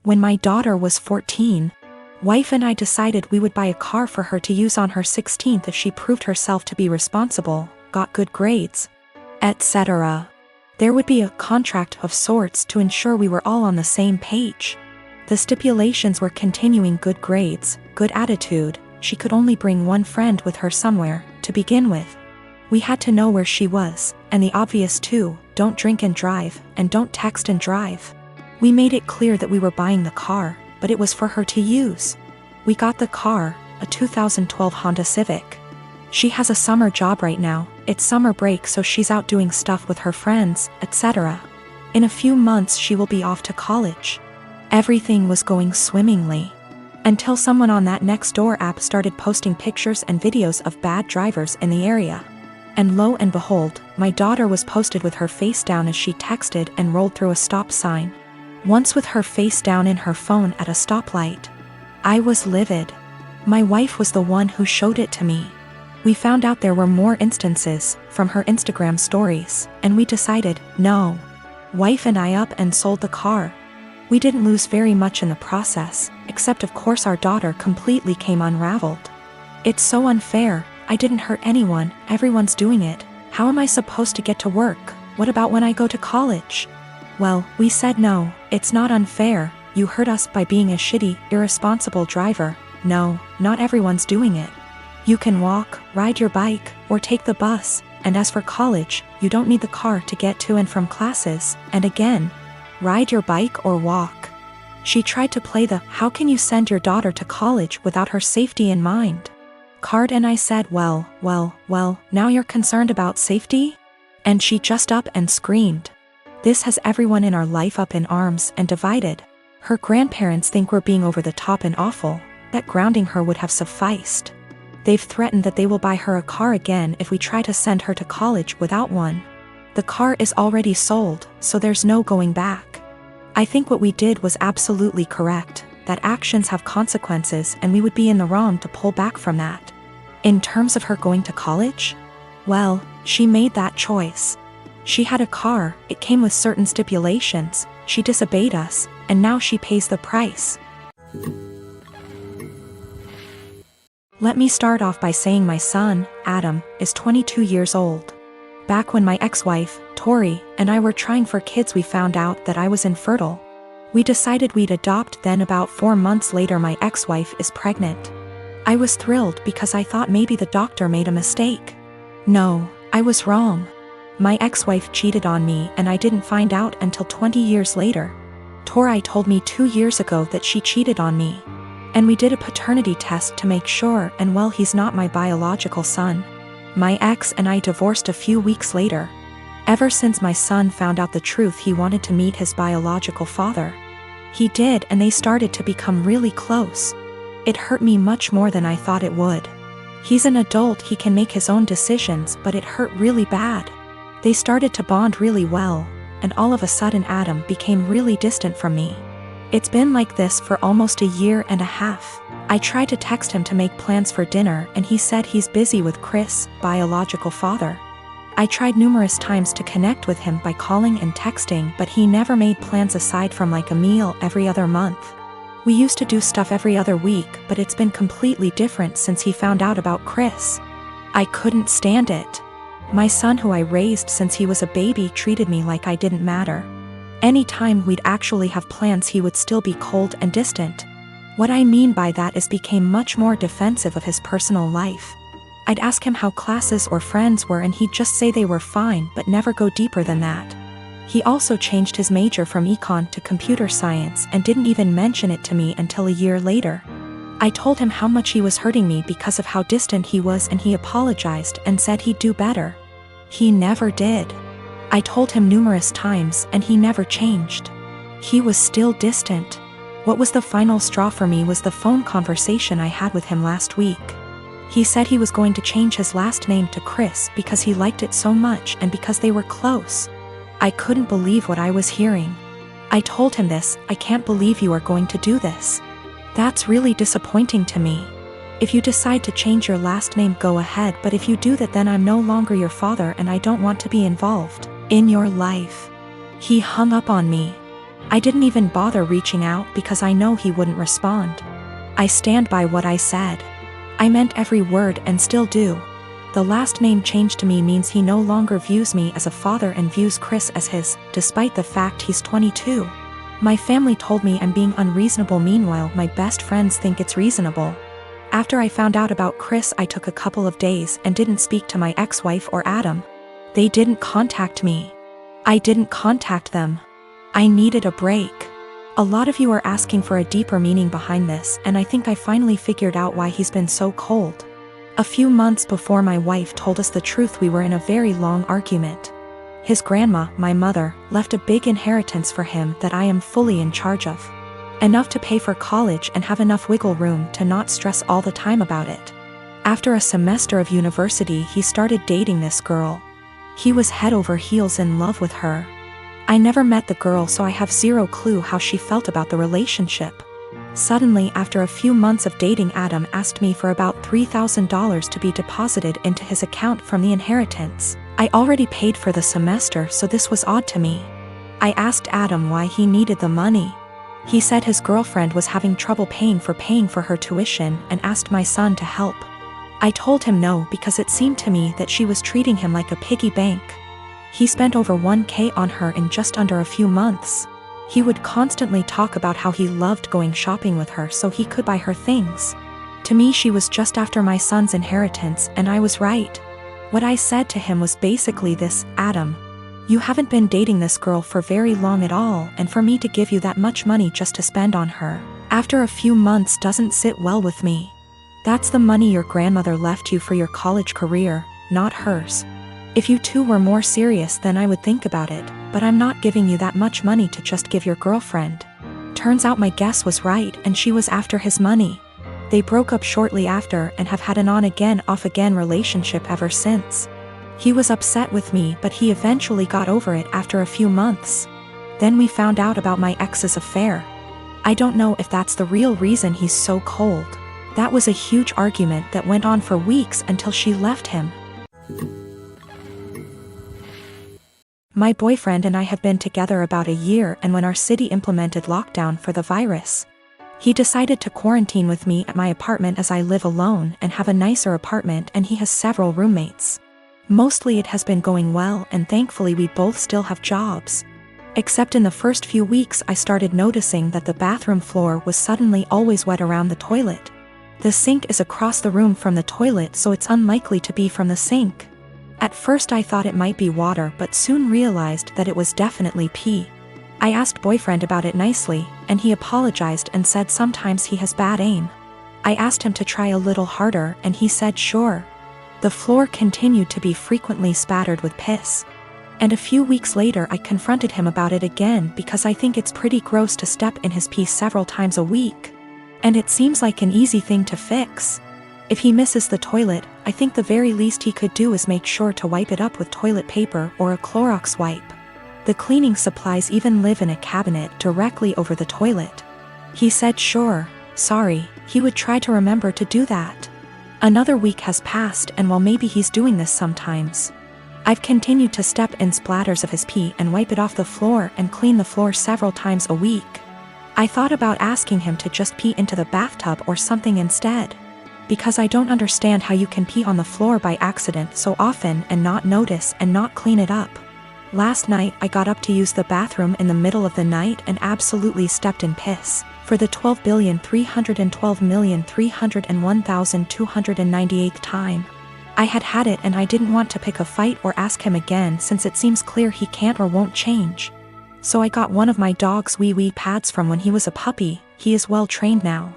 When my daughter was 14, wife and I decided we would buy a car for her to use on her 16th if she proved herself to be responsible, got good grades, etc. There would be a contract of sorts to ensure we were all on the same page. The stipulations were continuing good grades, good attitude, she could only bring one friend with her somewhere, to begin with. We had to know where she was, and the obvious too, don't drink and drive, and don't text and drive. We made it clear that we were buying the car, but it was for her to use. We got the car, a 2012 Honda Civic. She has a summer job right now, it's summer break so she's out doing stuff with her friends, etc. In a few months she will be off to college. Everything was going swimmingly. Until someone on that Nextdoor app started posting pictures and videos of bad drivers in the area. And lo and behold, my daughter was posted with her face down as she texted and rolled through a stop sign. Once with her face down in her phone at a stoplight. I was livid. My wife was the one who showed it to me. We found out there were more instances from her Instagram stories, and we decided, no. Wife and I up and sold the car. We didn't lose very much in the process, except of course our daughter completely came unraveled. It's so unfair, I didn't hurt anyone, everyone's doing it. How am I supposed to get to work? What about when I go to college? Well, we said no, it's not unfair, you hurt us by being a shitty, irresponsible driver. No, not everyone's doing it. You can walk, ride your bike, or take the bus, and as for college, you don't need the car to get to and from classes, and again, ride your bike or walk. She tried to play the "how can you send your daughter to college without her safety in mind?" card, and I said, well, now you're concerned about safety? And she just up and screamed. This has everyone in our life up in arms and divided. Her grandparents think we're being over the top and awful, that grounding her would have sufficed. They've threatened that they will buy her a car again if we try to send her to college without one. The car is already sold, so there's no going back. I think what we did was absolutely correct, that actions have consequences and we would be in the wrong to pull back from that. In terms of her going to college? Well, she made that choice. She had a car, it came with certain stipulations, she disobeyed us, and now she pays the price. Let me start off by saying my son, Adam, is 22 years old. Back when my ex-wife, Tori, and I were trying for kids, we found out that I was infertile. We decided we'd adopt, then about 4 months later my ex-wife is pregnant. I was thrilled because I thought maybe the doctor made a mistake. No, I was wrong. My ex-wife cheated on me and I didn't find out until 20 years later. Tori told me 2 years ago that she cheated on me. And we did a paternity test to make sure, and well, he's not my biological son. My ex and I divorced a few weeks later. Ever since my son found out the truth, he wanted to meet his biological father. He did, and they started to become really close. It hurt me much more than I thought it would. He's an adult, he can make his own decisions, but it hurt really bad. They started to bond really well, and all of a sudden Adam became really distant from me. It's been like this for almost a year and a half. I tried to text him to make plans for dinner and he said he's busy with Chris, biological father. I tried numerous times to connect with him by calling and texting, but he never made plans aside from like a meal every other month. We used to do stuff every other week, but it's been completely different since he found out about Chris. I couldn't stand it. My son, who I raised since he was a baby, treated me like I didn't matter. Anytime we'd actually have plans, he would still be cold and distant. What I mean by that is became much more defensive of his personal life. I'd ask him how classes or friends were and he'd just say they were fine but never go deeper than that. He also changed his major from econ to computer science and didn't even mention it to me until a year later. I told him how much he was hurting me because of how distant he was and he apologized and said he'd do better. He never did. I told him numerous times and he never changed. He was still distant. What was the final straw for me was the phone conversation I had with him last week. He said he was going to change his last name to Chris because he liked it so much and because they were close. I couldn't believe what I was hearing. I told him this, I can't believe you are going to do this. That's really disappointing to me. If you decide to change your last name, go ahead, but if you do that, then I'm no longer your father and I don't want to be involved in your life. He hung up on me. I didn't even bother reaching out because I know he wouldn't respond. I stand by what I said. I meant every word and still do. The last name change to me means he no longer views me as a father and views Chris as his, despite the fact he's 22. My family told me I'm being unreasonable, meanwhile my best friends think it's reasonable. After I found out about Chris, I took a couple of days and didn't speak to my ex-wife or Adam. They didn't contact me. I didn't contact them. I needed a break. A lot of you are asking for a deeper meaning behind this, and I think I finally figured out why he's been so cold. A few months before my wife told us the truth, we were in a very long argument. His grandma, my mother, left a big inheritance for him that I am fully in charge of. Enough to pay for college and have enough wiggle room to not stress all the time about it. After a semester of university, he started dating this girl. He was head over heels in love with her. I never met the girl, so I have zero clue how she felt about the relationship. Suddenly, after a few months of dating, Adam asked me for about $3,000 to be deposited into his account from the inheritance. I already paid for the semester, so this was odd to me. I asked Adam why he needed the money. He said his girlfriend was having trouble paying for her tuition and asked my son to help. I told him no because it seemed to me that she was treating him like a piggy bank. He spent over $1,000 on her in just under a few months. He would constantly talk about how he loved going shopping with her so he could buy her things. To me, she was just after my son's inheritance, and I was right. What I said to him was basically this: Adam, you haven't been dating this girl for very long at all, and for me to give you that much money just to spend on her after a few months doesn't sit well with me. That's the money your grandmother left you for your college career, not hers. If you two were more serious, then I would think about it, but I'm not giving you that much money to just give your girlfriend. Turns out my guess was right, and she was after his money. They broke up shortly after and have had an on-again, off-again relationship ever since. He was upset with me, but he eventually got over it after a few months. Then we found out about my ex's affair. I don't know if that's the real reason he's so cold. That was a huge argument that went on for weeks until she left him. My boyfriend and I have been together about a year, and when our city implemented lockdown for the virus, he decided to quarantine with me at my apartment as I live alone and have a nicer apartment, and he has several roommates. Mostly it has been going well, and thankfully we both still have jobs. Except in the first few weeks I started noticing that the bathroom floor was suddenly always wet around the toilet. The sink is across the room from the toilet, so it's unlikely to be from the sink. At first I thought it might be water, but soon realized that it was definitely pee. I asked boyfriend about it nicely, and he apologized and said sometimes he has bad aim. I asked him to try a little harder, and he said sure. The floor continued to be frequently spattered with piss. And a few weeks later I confronted him about it again because I think it's pretty gross to step in his pee several times a week. And it seems like an easy thing to fix. If he misses the toilet, I think the very least he could do is make sure to wipe it up with toilet paper or a Clorox wipe. The cleaning supplies even live in a cabinet directly over the toilet. He said sure, sorry, he would try to remember to do that. Another week has passed, and while maybe he's doing this sometimes, I've continued to step in splatters of his pee and wipe it off the floor and clean the floor several times a week. I thought about asking him to just pee into the bathtub or something instead, because I don't understand how you can pee on the floor by accident so often and not notice and not clean it up. Last night I got up to use the bathroom in the middle of the night and absolutely stepped in piss for the 12,312,301,298th time. I had it, and I didn't want to pick a fight or ask him again since it seems clear he can't or won't change. So I got one of my dog's wee pads from when he was a puppy, he is well trained now,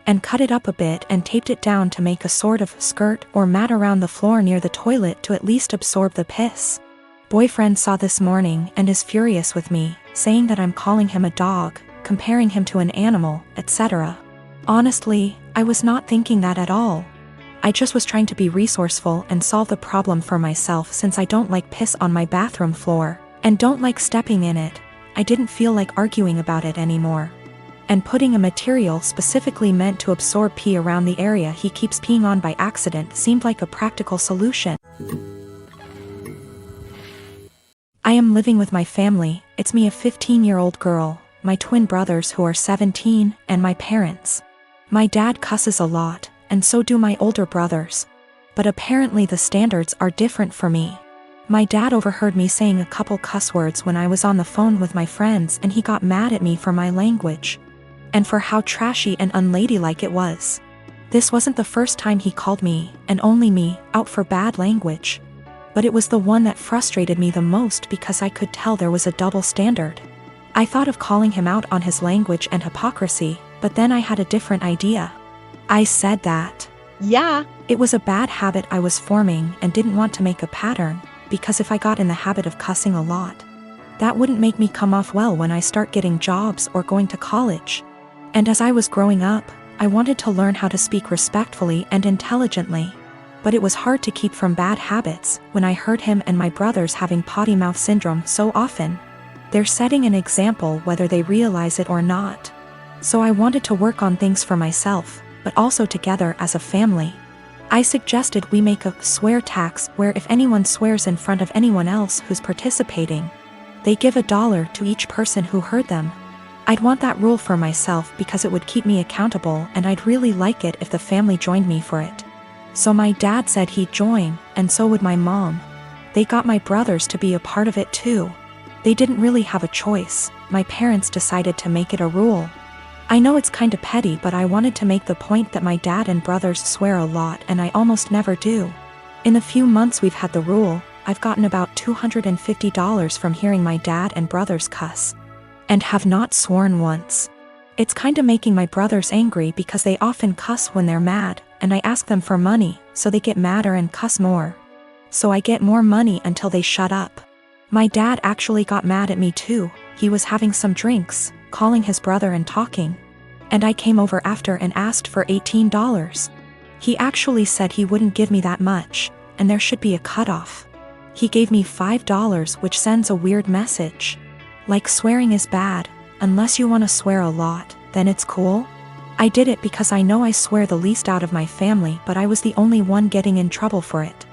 and cut it up a bit and taped it down to make a sort of skirt or mat around the floor near the toilet to at least absorb the piss. Boyfriend saw this morning and is furious with me, saying that I'm calling him a dog, comparing him to an animal, etc. Honestly, I was not thinking that at all. I just was trying to be resourceful and solve the problem for myself since I don't like piss on my bathroom floor, and don't like stepping in it. I didn't feel like arguing about it anymore. And putting a material specifically meant to absorb pee around the area he keeps peeing on by accident seemed like a practical solution. I am living with my family. It's me, a 15-year-old girl, my twin brothers who are 17, and my parents. My dad cusses a lot, and so do my older brothers. But apparently the standards are different for me. My dad overheard me saying a couple cuss words when I was on the phone with my friends, and he got mad at me for my language. And for how trashy and unladylike it was. This wasn't the first time he called me, and only me, out for bad language. But it was the one that frustrated me the most because I could tell there was a double standard. I thought of calling him out on his language and hypocrisy, but then I had a different idea. I said that, yeah, it was a bad habit I was forming and didn't want to make a pattern, because if I got in the habit of cussing a lot, that wouldn't make me come off well when I start getting jobs or going to college. And as I was growing up, I wanted to learn how to speak respectfully and intelligently. But it was hard to keep from bad habits when I heard him and my brothers having potty mouth syndrome so often. They're setting an example whether they realize it or not. So I wanted to work on things for myself, but also together as a family. I suggested we make a swear tax where if anyone swears in front of anyone else who's participating, they give $1 to each person who heard them. I'd want that rule for myself because it would keep me accountable, and I'd really like it if the family joined me for it. So my dad said he'd join, and so would my mom. They got my brothers to be a part of it too. They didn't really have a choice. My parents decided to make it a rule. I know it's kinda petty, but I wanted to make the point that my dad and brothers swear a lot and I almost never do. In the few months we've had the rule, I've gotten about $250 from hearing my dad and brothers cuss. And have not sworn once. It's kinda making my brothers angry because they often cuss when they're mad, and I ask them for money, so they get madder and cuss more. So I get more money until they shut up. My dad actually got mad at me too. He was having some drinks, calling his brother and talking. And I came over after and asked for $18. He actually said he wouldn't give me that much, and there should be a cutoff. He gave me $5, which sends a weird message. Like swearing is bad, unless you want to swear a lot, then it's cool. I did it because I know I swear the least out of my family, but I was the only one getting in trouble for it.